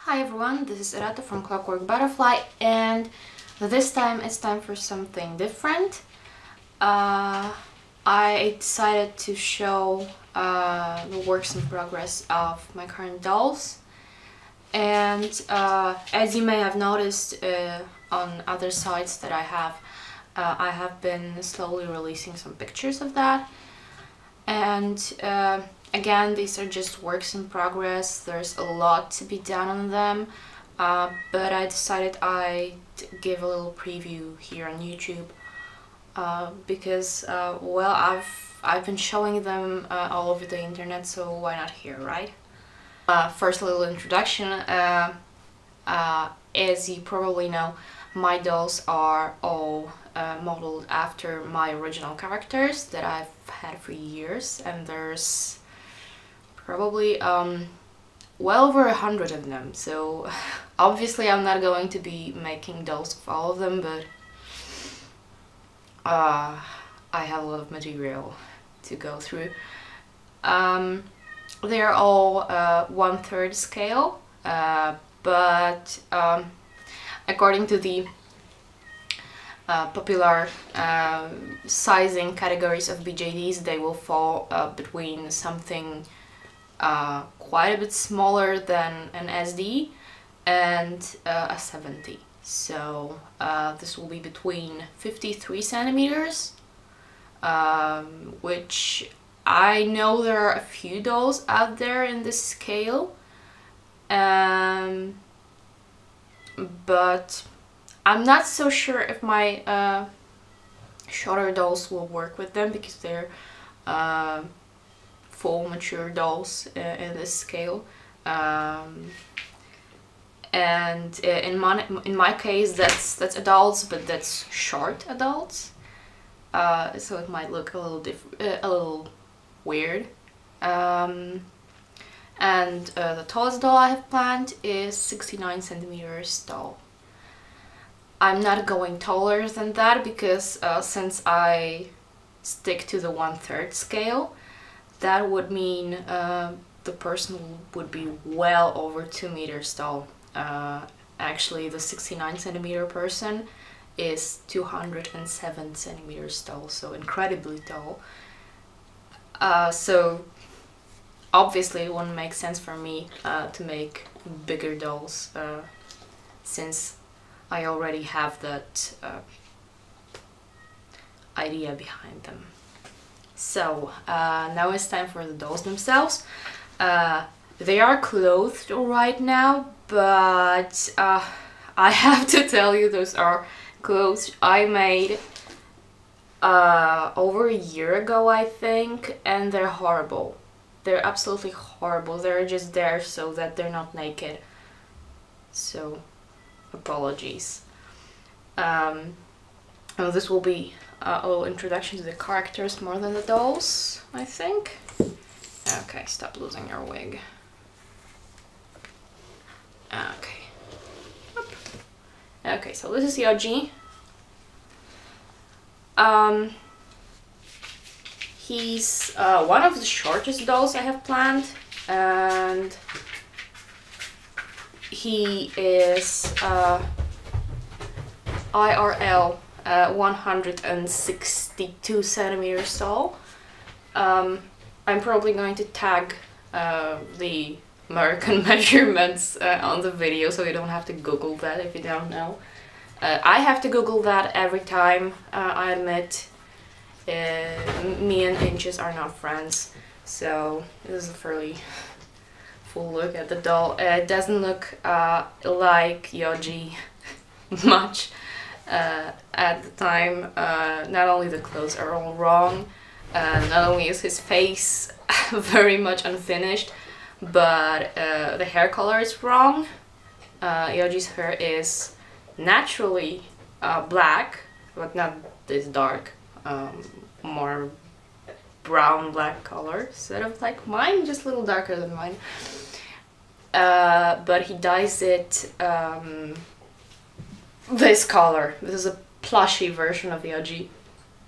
Hi everyone, this is Irata from Clockwork Butterfly, and this time it's time for something different. I decided to show the works in progress of my current dolls, and as you may have noticed on other sites that I have been slowly releasing some pictures of that. And again, these are just works in progress. There's a lot to be done on them, but I decided I'd give a little preview here on YouTube because well, I've been showing them all over the internet, so why not here, right? First, a little introduction. As you probably know, my dolls are all modeled after my original characters that I've had for years, and there's probably well over 100 of them, so obviously I'm not going to be making dolls of all of them, but I have a lot of material to go through. They're all 1/3 scale, but according to the popular sizing categories of BJDs, they will fall between something quite a bit smaller than an SD and a 70. So this will be between 53 centimeters, which I know there are a few dolls out there in this scale, but I'm not so sure if my shorter dolls will work with them because they're full mature dolls in this scale, and in my case that's adults, but that's short adults, so it might look a little weird. And the tallest doll I have planned is 69 centimeters tall. I'm not going taller than that because since I stick to the 1/3 scale, that would mean the person would be well over 2 meters tall. Actually, the 69 centimeter person is 207 centimeters tall, so incredibly tall. So obviously it wouldn't make sense for me to make bigger dolls since I already have that idea behind them. So now it's time for the dolls themselves. They are clothed right now, but I have to tell you, those are clothes I made over a year ago, I think, and they're horrible. They're absolutely horrible. They're just there so that they're not naked. So apologies. And this will be a little introduction to the characters more than the dolls, I think. Okay, stop losing your wig. Okay. Okay, so this is Yoji. He's one of the shortest dolls I have planned, and he is IRL 162 centimeters tall. I'm probably going to tag the American measurements on the video, so you don't have to Google that if you don't know. I have to Google that every time, I admit. Me and inches are not friends, so this is a fairly full look at the doll. It doesn't look like Yoji much at the time. Not only the clothes are all wrong, not only is his face very much unfinished, but the hair color is wrong. Yoji's hair is naturally black, but not this dark, more brown black color, sort of like mine, just a little darker than mine. But he dyes it this color. This is a plushy version of Yoji.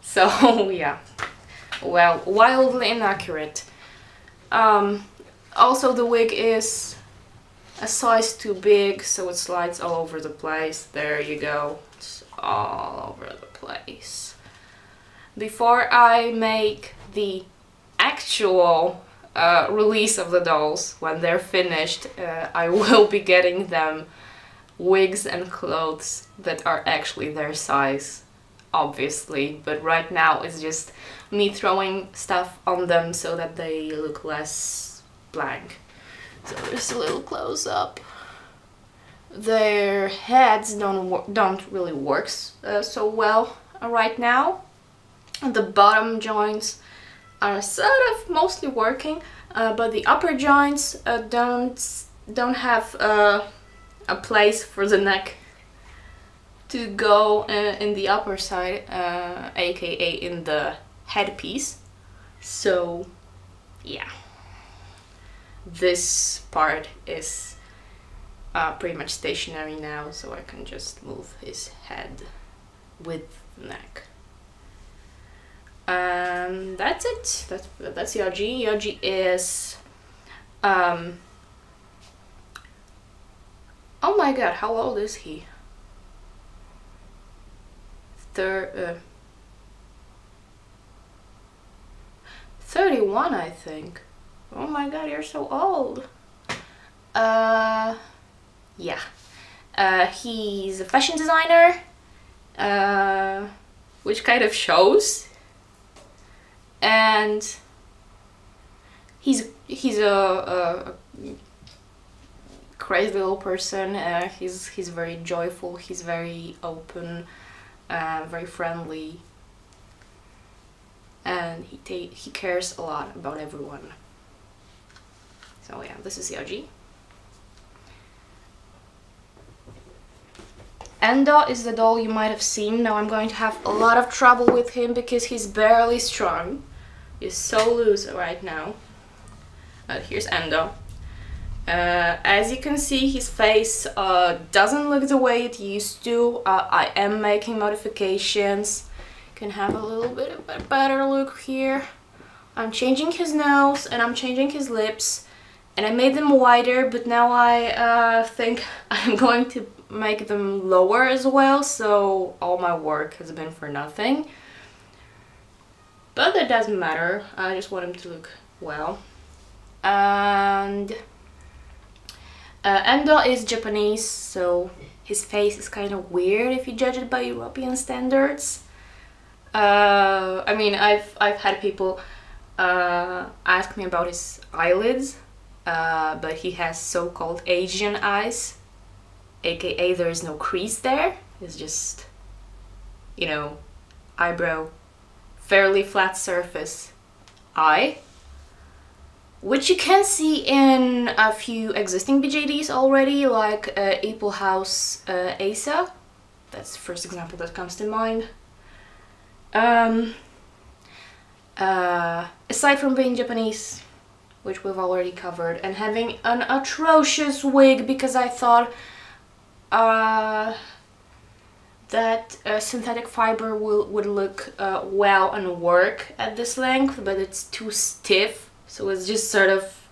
So yeah, well, wildly inaccurate. Also, the wig is a size too big, so it slides all over the place. There you go. It's all over the place. Before I make the actual release of the dolls, when they're finished, I will be getting them wigs and clothes that are actually their size, obviously, but right now it's just me throwing stuff on them so that they look less blank. So there's a little close-up. Their heads don't really work so well right now. The bottom joints are sort of mostly working, but the upper joints don't have a place for the neck to go in the upper side, aka in the headpiece. So yeah, this part is pretty much stationary now, so I can just move his head with the neck. That's it. That's Yaji. Yaji is oh my god, how old is he? 31, I think. Oh my god, you're so old. Yeah. He's a fashion designer, which kind of shows. And he's a crazy little person. He's very joyful. He's very open, very friendly, and he cares a lot about everyone. So yeah, this is Yaji. Endo is the doll you might have seen. Now I'm going to have a lot of trouble with him because he's barely strong. He's so loose right now. Here's Endo. As you can see, his face doesn't look the way it used to. I am making modifications. Can have a little bit of a better look here. I'm changing his nose and I'm changing his lips, and I made them wider, but now I think I'm going to make them lower as well, so all my work has been for nothing. But that doesn't matter, I just want him to look well. And Endo is Japanese, so his face is kind of weird if you judge it by European standards. I mean, I've had people ask me about his eyelids, but he has so-called Asian eyes, aka there is no crease there. It's just, you know, eyebrow, fairly flat surface eye, which you can see in a few existing BJDs already, like Apple House Asa. That's the first example that comes to mind. Aside from being Japanese, which we've already covered, and having an atrocious wig because I thought that synthetic fiber would look well and work at this length, but it's too stiff, so it's just sort of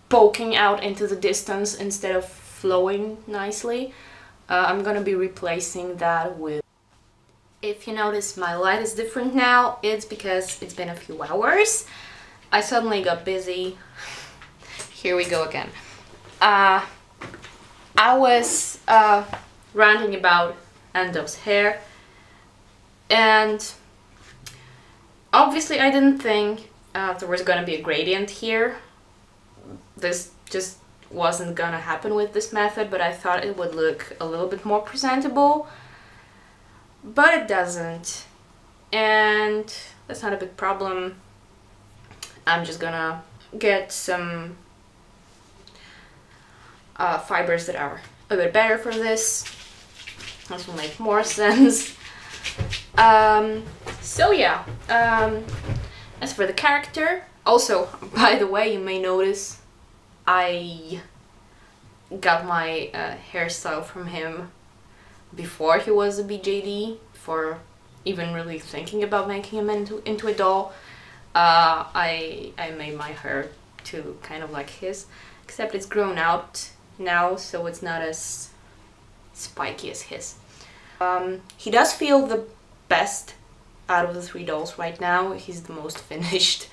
poking out into the distance instead of flowing nicely. I'm gonna be replacing that with... If you notice my light is different now, it's because it's been a few hours. I suddenly got busy. Here we go again. I was ranting about Endo's hair, and obviously I didn't think there was gonna be a gradient here. This just wasn't gonna happen with this method, but I thought it would look a little bit more presentable, but it doesn't, and that's not a big problem. I'm just gonna get some fibers that are a bit better for this. This will make more sense. So yeah, as for the character, also, by the way, you may notice I got my hairstyle from him before he was a BJD, before even really thinking about making him into a doll. I made my hair to kind of like his, except it's grown out now, so it's not as spiky as his. He does feel the best out of the 3 dolls right now. He's the most finished.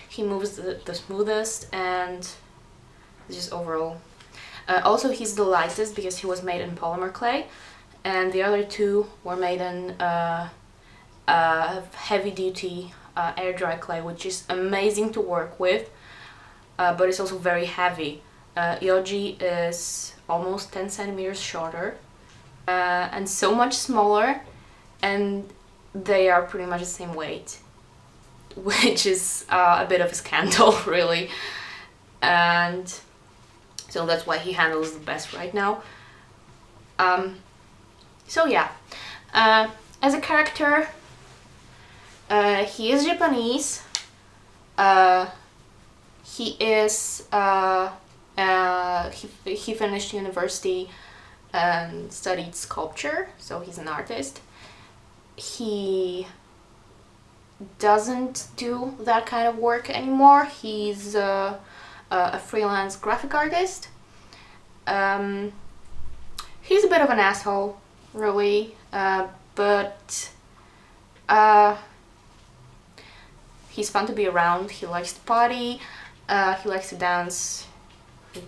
He moves the smoothest, and just overall. Also, he's the lightest because he was made in polymer clay, and the other 2 were made in heavy-duty air dry clay, which is amazing to work with, but it's also very heavy. Yoji is almost 10 centimeters shorter and so much smaller, and they are pretty much the same weight, which is a bit of a scandal, really. And so that's why he handles the best right now. So yeah, as a character, he is Japanese. He is he finished university and studied sculpture, so he's an artist. He doesn't do that kind of work anymore. He's a freelance graphic artist. He's a bit of an asshole, really, but he's fun to be around. He likes to party, he likes to dance,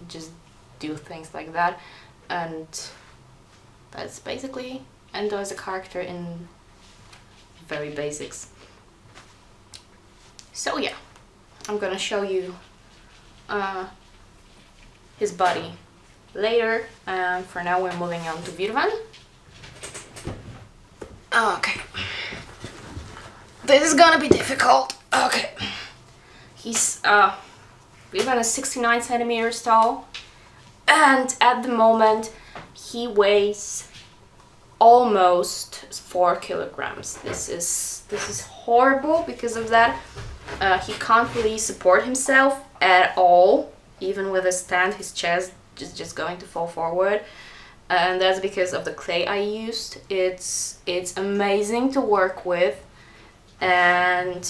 just do things like that, and that's basically Endo as a character in very basics. So yeah, I'm gonna show you his body later. For now we're moving on to Virvan. Okay, this is gonna be difficult. Okay, he's Virvan is 69 centimeters tall, and at the moment he weighs almost 4 kilograms. This is horrible because of that. He can't really support himself at all. Even with a stand, his chest is just going to fall forward, and that's because of the clay I used. It's amazing to work with, and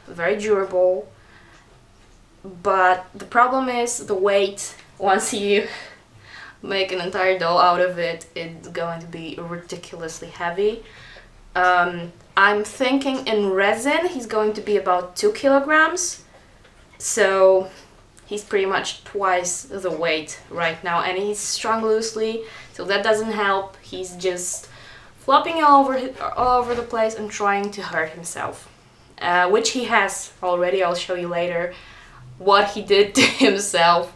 very durable, but the problem is the weight. Once you make an entire doll out of it, it's going to be ridiculously heavy. I'm thinking in resin he's going to be about 2 kilograms, so he's pretty much twice the weight right now, and he's strung loosely, so that doesn't help. He's just flopping all over the place and trying to hurt himself, which he has already. I'll show you later what he did to himself.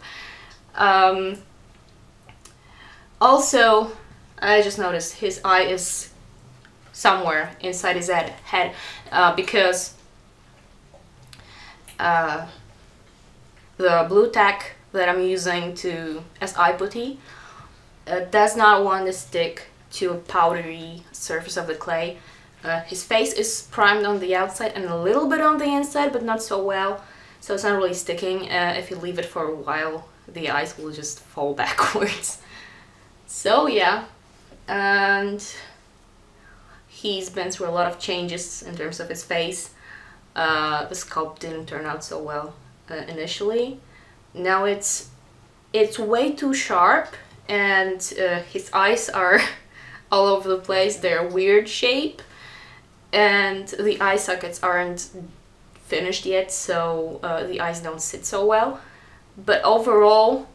Also, I just noticed his eye is somewhere inside his head, because the blue tack that I'm using as eye putty does not want to stick to a powdery surface of the clay. His face is primed on the outside and a little bit on the inside, but not so well, so it's not really sticking. If you leave it for a while, the eyes will just fall backwards. So yeah, and he's been through a lot of changes in terms of his face. The sculpt didn't turn out so well initially. Now it's way too sharp, and his eyes are all over the place. They're a weird shape, and the eye sockets aren't finished yet, so the eyes don't sit so well. But overall,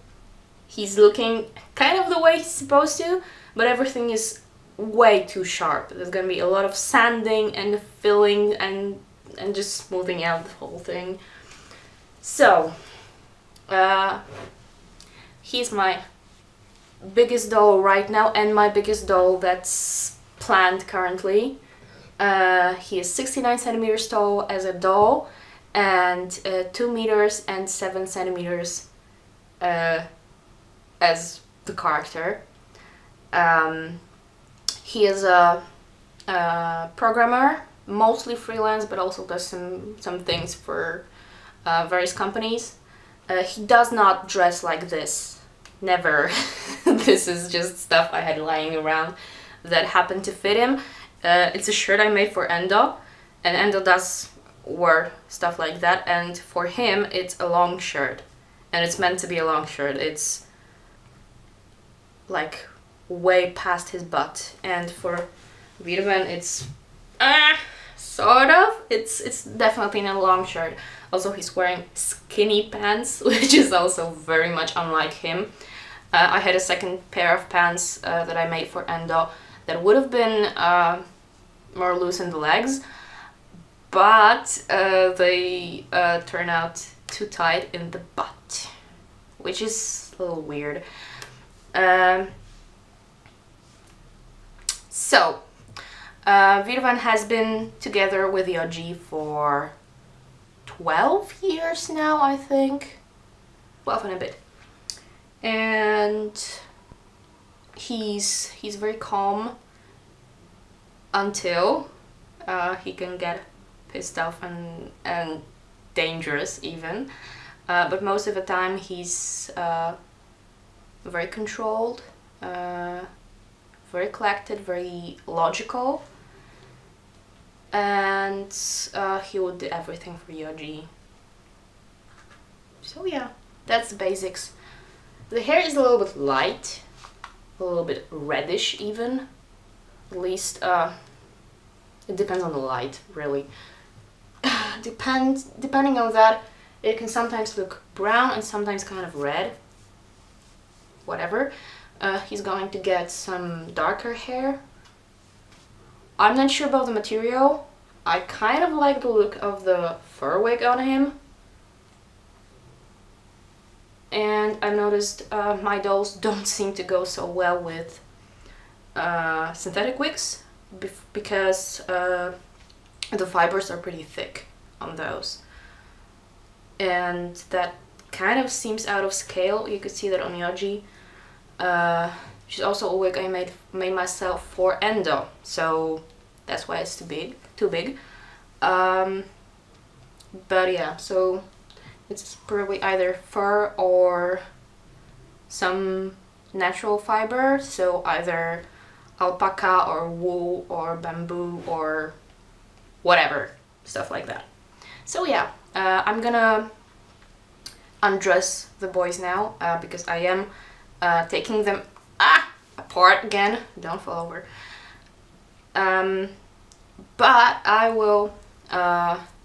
he's looking kind of the way he's supposed to, but everything is way too sharp. There's gonna be a lot of sanding and filling and just smoothing out the whole thing. So he's my biggest doll right now, and my biggest doll that's planned currently. He is 69 centimeters tall as a doll, and 2 meters and 7 centimeters as the character. He is a programmer, mostly freelance, but also does some things for various companies. He does not dress like this, never. This is just stuff I had lying around that happened to fit him. It's a shirt I made for Endo, and Endo does wear stuff like that, and for him it's a long shirt. and it's meant to be a long shirt. It's like way past his butt, and for Wiedemann it's sort of. It's definitely not a long shirt. Also, he's wearing skinny pants, which is also very much unlike him. I had a second pair of pants that I made for Endo that would have been more loose in the legs, but they turn out too tight in the butt, which is a little weird. So, Wiedemann has been together with Yoji for 12 years now, I think. 12 and a bit. And he's very calm until he can get pissed off and dangerous even. But most of the time he's very controlled, very collected, very logical, and he would do everything for Yoji. So yeah, that's the basics. The hair is a little bit light, a little bit reddish even. At least it depends on the light, really. Depending on that, it can sometimes look brown and sometimes kind of red. Whatever. He's going to get some darker hair. I'm not sure about the material. I kind of like the look of the fur wig on him. And I noticed my dolls don't seem to go so well with synthetic wigs because the fibers are pretty thick on those. And that kind of seems out of scale. You could see that on Yoji. Which is also a wig I made myself for Endo, so that's why it's too big. But yeah, so it's probably either fur or some natural fiber, so either alpaca or wool or bamboo or whatever, stuff like that. So yeah, I'm gonna undress the boys now because I am taking them apart again. Don't fall over. But I will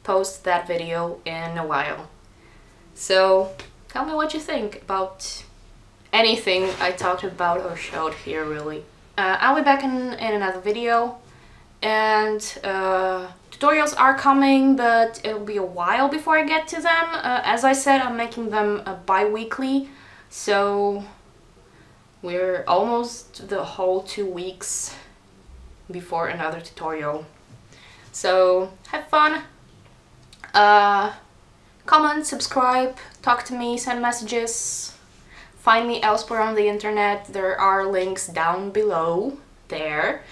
post that video in a while. So tell me what you think about anything I talked about or showed here, really. I'll be back in another video, and tutorials are coming, but it'll be a while before I get to them. As I said, I'm making them bi-weekly, so we're almost the whole 2 weeks before another tutorial. So have fun, comment, subscribe, talk to me, send messages, find me elsewhere on the internet. There are links down below there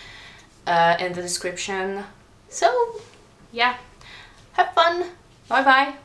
in the description. So yeah, have fun, bye bye.